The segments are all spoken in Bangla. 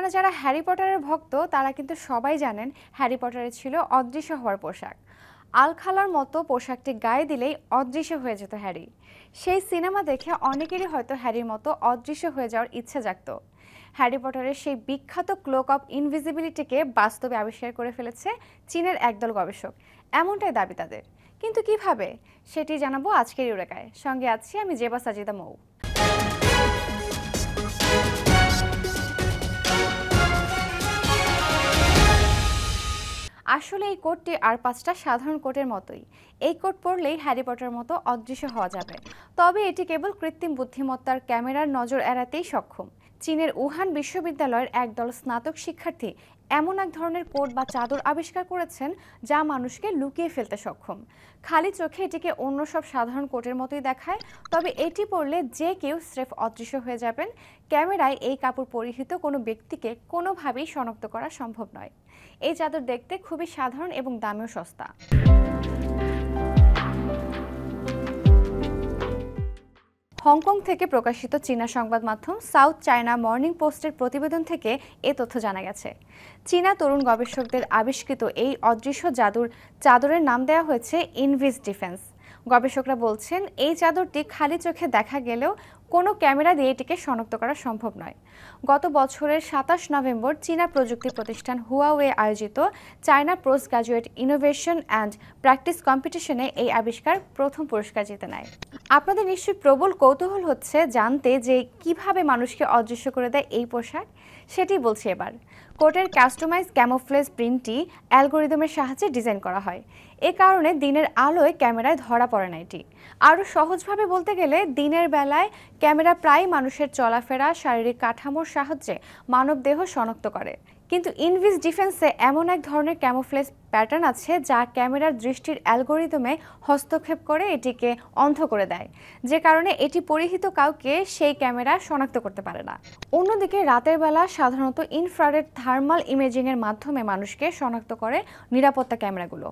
আপনারা যারা হ্যারি পটারের ভক্ত তারা কিন্তু সবাই জানেন হ্যারি পটারে ছিল অদৃশ্য হওয়ার পোশাক। আলখালার মতো পোশাকটি গায়ে দিলেই অদৃশ্য হয়ে যেত হ্যারি। সেই সিনেমা দেখে অনেকেরই হয়তো হ্যারির মতো অদৃশ্য হয়ে যাওয়ার ইচ্ছে জাগত। হ্যারি পটারের সেই বিখ্যাত ক্লোক অফ ইনভিজিবিলিটিকে বাস্তবে আবিষ্কার করে ফেলেছে চীনের একদল গবেষক, এমনটাই দাবি তাদের। কিন্তু কিভাবে, সেটি জানাবো আজকের ইউরেকায়। সঙ্গে আছি আমি জেবা সাজিদা মৌ। আসলে এই কোটটি আর 5টা সাধারণ কোটের মতোই। এই কোট পরলেই হ্যারি পটার মতো অদৃশ্য হওয়া যাবে, তবে এটি কেবল কৃত্রিম বুদ্ধিমত্তার ক্যামেরার নজর এড়াতেই সক্ষম। চীনের উহান বিশ্ববিদ্যালয়ের একদল স্নাতক শিক্ষার্থী এমন এক ধরনের কোট বা চাদর আবিষ্কার করেছেন যা মানুষকে লুকিয়ে ফেলতে সক্ষম। খালি চোখে এটিকে অন্য সব সাধারণ কোটের মতোই দেখায়, তবে এটি পরলে যে কেউ স্রেফ অদৃশ্য হয়ে যাবেন। ক্যামেরায় এই কাপড় পরিহিত কোনো ব্যক্তিকে কোনোভাবেই শনাক্ত করা সম্ভব নয়। এই চাদর দেখতে খুবই সাধারণ এবং দামেও সস্তা। হংকং থেকে প্রকাশিত চীনা সংবাদ মাধ্যম সাউথ চায়না মর্নিং পোস্টের প্রতিবেদন থেকে এ তথ্য জানা গেছে। চীনা তরুণ গবেষকদের আবিষ্কৃত এই অদৃশ্য চাদরের নাম দেওয়া হয়েছে ইনভিজ ডিফেন্স। গবেষকরা বলছেন এই চাদরটি খালি চোখে দেখা গেলেও কোনো ক্যামেরা দিয়ে এটিকে শনাক্ত করা সম্ভব নয়। গত বছরের 27 নভেম্বর চীনা প্রযুক্তি প্রতিষ্ঠান হুয়াওয়ে আয়োজিত China post graduate innovation and practice কম্পিটিশনে এই আবিষ্কার প্রথম পুরস্কার জিতে নেয়। আপনাদের নিশ্চয়ই প্রবল কৌতূহল হচ্ছে জানতে যে কিভাবে মানুষকে অদৃশ্য করে দেয় এই পোশাক। সেটি বলছি এবার। কোটের কাস্টমাইজ ক্যামোফ্লেজ প্রিন্টটি অ্যালগোরিদমের সাহায্যে ডিজাইন করা হয়। এ কারণে দিনের আলোয় ক্যামেরায় ধরা পড়ে না এটি। আরও সহজভাবে বলতে গেলে দিনের বেলায় ক্যামেরা প্রায় মানুষের চলাফেরা, শারীরিক কাঠামোর সাহায্যে মানবদেহ শনাক্ত করে। কিন্তু ইনভিজ ডিফেন্সে এমন এক ধরনের ক্যামোফ্লেজ প্যাটার্ন আছে যা ক্যামেরার দৃষ্টির অ্যালগোরিদমে হস্তক্ষেপ করে এটিকে অন্ধ করে দেয়, যে কারণে এটি পরিহিত কাউকে সেই ক্যামেরা শনাক্ত করতে পারে না। অন্যদিকে রাতের বেলা সাধারণত ইনফ্রারেড থার্মাল ইমেজিংয়ের মাধ্যমে মানুষকে শনাক্ত করে নিরাপত্তা ক্যামেরাগুলো।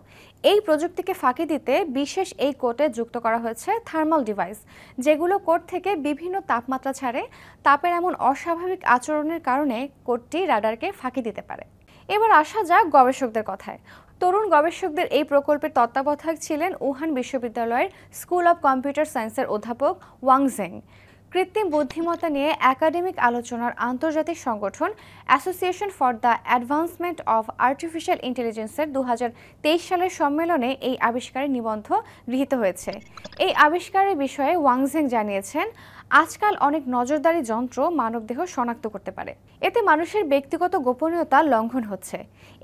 এই প্রযুক্তিকে ফাঁকি দিতে বিশেষ এই কোটে যুক্ত করা হয়েছে থার্মাল ডিভাইস, যেগুলো কোট থেকে বিভিন্ন তাপমাত্রা ছাড়ে। তাপের এমন অস্বাভাবিক আচরণের কারণে কোটটি রাডারকে ফাঁকি দিতে পারে। এবার আসা যাক গবেষকদের কথায়। তরুণ গবেষকদের এই প্রকল্পের তত্ত্বাবধায়ক ছিলেন উহান বিশ্ববিদ্যালয়ের স্কুল অব কম্পিউটার সায়েন্সের অধ্যাপক ওয়াং জেং। কৃত্রিম বুদ্ধিমত্তা নিয়ে একাডেমিক আলোচনার আন্তর্জাতিক সংগঠন association for the advancement of artificial ইন্টেলিজেন্সের 2023 সালের সম্মেলনে এই আবিষ্কারের নিবন্ধ গৃহীত হয়েছে। এই আবিষ্কারের বিষয়ে ওয়াং জেং জানিয়েছেন, আজকাল অনেক নজরদারি যন্ত্র মানবদেহ শনাক্ত করতে পারে। এতে মানুষের ব্যক্তিগত গোপনীয়তা লঙ্ঘন হচ্ছে।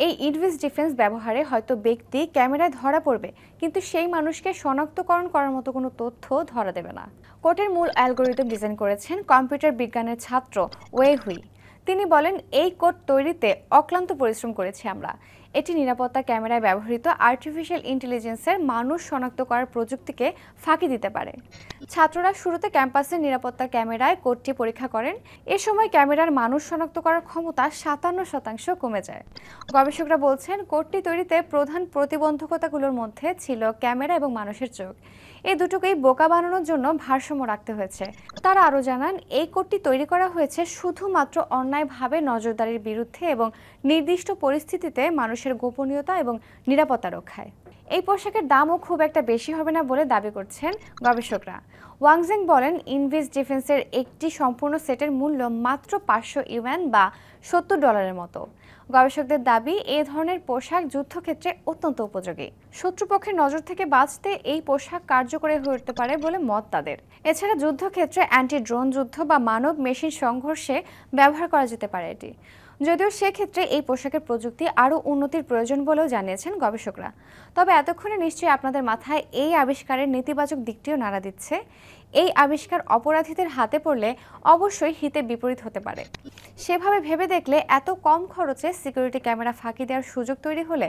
এই ইনভিজ ডিফেন্স ব্যবহারে হয়তো ব্যক্তি ক্যামেরায় ধরা পড়বে, কিন্তু সেই মানুষকে শনাক্তকরণ করার মতো কোনো তথ্য ধরা দেবে না। কোটের মূল অ্যালগোরিদম ডিজাইন করেছেন কম্পিউটার বিজ্ঞানের ছাত্র ওয়ে হুই। তিনি বলেন, এই কোড তৈরিতে অক্লান্ত পরিশ্রম করেছি আমরা। এটি নিরাপত্তা ক্যামেরায় ব্যবহৃত আর্টিফিশিয়াল ইন্টেলিজেন্সের মানুষ শনাক্ত করার প্রযুক্তিকে ফাঁকি দিতে পারে। ছাত্ররা শুরুতে ক্যাম্পাসের নিরাপত্তা ক্যামেরায় কোডটি পরীক্ষা করেন। এ সময় ক্যামেরার মানুষ শনাক্ত করার ক্ষমতা 57% কমে যায়। গবেষকরা বলছেন, কোডটি তৈরিতে প্রধান প্রতিবন্ধকতাগুলোর মধ্যে ছিল ক্যামেরা এবং মানুষের চোখ। এই দুটোকেই বোকা বানানোর জন্য ভারসাম্য রাখতে হয়েছে। তারা আরও জানান, এই কোডটি তৈরি করা হয়েছে শুধুমাত্র অন্যায়ভাবে নজরদারির বিরুদ্ধে এবং নির্দিষ্ট পরিস্থিতিতে মানুষের গোপনীয়তা এবং নিরাপত্তা রক্ষায়। এই পোশাকের দামও খুব একটা বেশি হবে না বলে দাবি করছেন গবেষকরা। ওয়াংজেং বলেন, ইনভিজ ডিফেন্সের একটি সম্পূর্ণ সেটের মূল্য মাত্র 500 ইউয়ান বা $70 মতো। গবেষকদের দাবি, এই ধরনের পোশাক যুদ্ধক্ষেত্রে অত্যন্ত উপযোগী। শত্রুপক্ষের নজর থেকে বাঁচতে এই পোশাক কার্যকরী হয়ে উঠতে পারে বলে মত তাদের। এছাড়া যুদ্ধক্ষেত্রে অ্যান্টি ড্রোন যুদ্ধ বা মানব মেশিন সংঘর্ষে ব্যবহার করা যেতে পারে এটি। যদিও সেক্ষেত্রে এই পোশাকের প্রযুক্তি আরও উন্নতির প্রয়োজন বলেও জানিয়েছেন গবেষকরা। তবে এতক্ষণে নিশ্চয়ই আপনাদের মাথায় এই আবিষ্কারের নেতিবাচক দিকটিও নাড়া দিচ্ছে। এই আবিষ্কার অপরাধীদের হাতে পড়লে অবশ্যই হিতে বিপরীত হতে পারে। সেভাবে ভেবে দেখলে এত কম খরচে সিকিউরিটি ক্যামেরা ফাঁকি দেওয়ার সুযোগ তৈরি হলে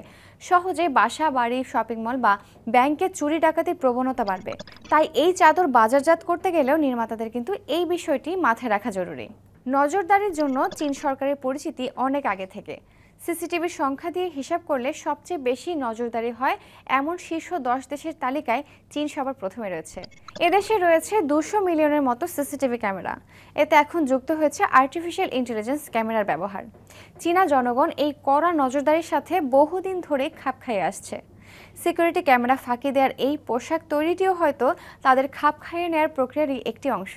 সহজে বাসা, বাড়ি, শপিং মল বা ব্যাংকে চুরি ডাকাতির প্রবণতা বাড়বে। তাই এই চাদর বাজারজাত করতে গেলেও নির্মাতাদের কিন্তু এই বিষয়টি মাথায় রাখা জরুরি। নজরদারির জন্য চীন সরকারের পরিচিতি অনেক আগে থেকে। সিসিটিভির সংখ্যা দিয়ে হিসাব করলে সবচেয়ে বেশি নজরদারি হয় এমন শীর্ষ 10 দেশের তালিকায় চীন সবার প্রথমে রয়েছে। এদেশে রয়েছে 200 মিলিয়নের মতো সিসিটিভি ক্যামেরা। এতে এখন যুক্ত হয়েছে আর্টিফিশিয়াল ইন্টেলিজেন্স ক্যামেরার ব্যবহার। চীনা জনগণ এই কড়া নজরদারির সাথে বহুদিন ধরেই খাপ খাইয়ে আসছে। সিকিউরিটি ক্যামেরা ফাঁকি দেওয়ার এই পোশাক তৈরিটিও হয়তো তাদের খাপ খাইয়ে নেওয়ার প্রক্রিয়ারই একটি অংশ।